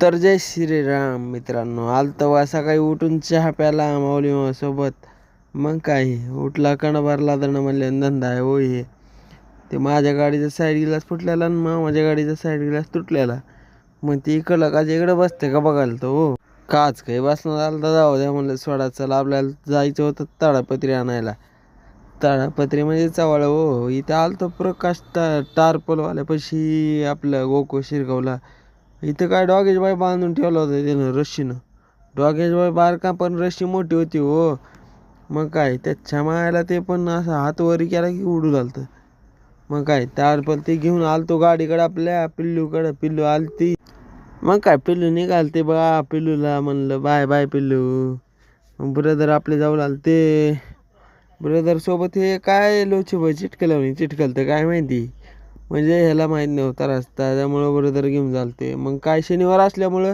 तर जय श्रीराम मित्रांनो. आलतो सकाळी उठून चहा प्याला माऊली सोबत. मग काय उठला कणं भरला दणं म्हणले धंदा आहे हो हे. ते माझ्या गाडीचा साईड गिलास फुटलेला आणि माझ्या गाडीचा साईड गिलास तुटलेला. मग ती इकडं का इकडं बसते का बघायला तो हो. काच काही बसणार आलं तर जाऊ द्या म्हणलं सोडा. चला आपल्याला जायचं होतं ताडपत्री आणायला. ताडपत्री म्हणजे चवळ हो. इथं आलतो प्रकाश टारपलवाल्यापाशी आपलं गोको शिरगावला. इथं काय डॉगेज बाय बांधून ठेवलं होतं त्यानं रस्सीनं. डॉगेज बाय बारका पण रस्सी मोठी होती हो. मग काय त्याच्या मायाला ते पण असं हात वरी केला की उडू लागतं. मग काय टारपल ते घेऊन आलतो गाडीकडे आपल्या पिल्लूकडं. पिल्लू आलती. मग काय पिल्लू निघालते बा. पिल्लूला म्हणलं बाय बाय पिल्लू. ब्रदर आपले जाऊ लागते. ब्रदर सोबत हे काय लोचे चिटकलं तर काय माहिती. म्हणजे ह्याला माहीत नव्हता रस्ता, त्यामुळं ब्रदर घेऊन चालते. मग काय शनिवार असल्यामुळं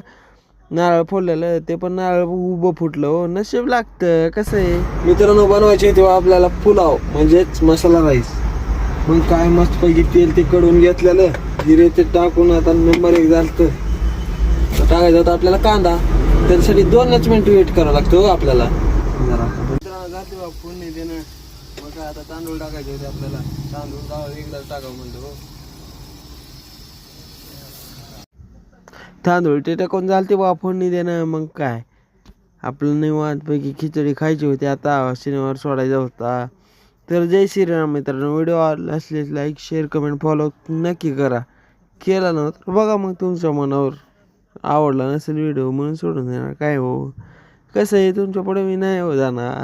नारळ फोडलेलं, ते पण नारळ उभं फुटलं हो. नशीब लागतं. कसं आहे मित्रांनो, बनवायचे तेव्हा आपल्याला पुलाव म्हणजेच मसाला राईस. मग काय मस्तपैकी तेल ते कडून घेतलेलं, जिरे ते टाकून आता नंबर 1 झालं. टाकायचं होतं आपल्याला कांदा. त्याच्यासाठी 2च मिनिट वेट करावं लागतो आपल्याला. जरा मित्रांनो जाते बा फोडणी देणं. मग काय आता तांदूळ टाकायचे होते आपल्याला. तांदूळ एकदा टाकावं म्हणतो हो. तांदूळ ते टाकून झालते बा फोडणी देणं. मग काय आपलं निवांतपैकी खिचडी खायची होती. आता शनिवार सोडायचा होता. तर जय श्रीराम मित्रांनो. व्हिडिओ आवडला असल्यास लाईक शेअर कमेंट फॉलो नक्की करा. केला नव्हतं बघा मग तुमच्या मनावर. आवडला नसेल व्हिडिओ म्हणून सोडून देणार काय हो. कसं आहे तुमच्या पुढे मी नाही हो जाणार.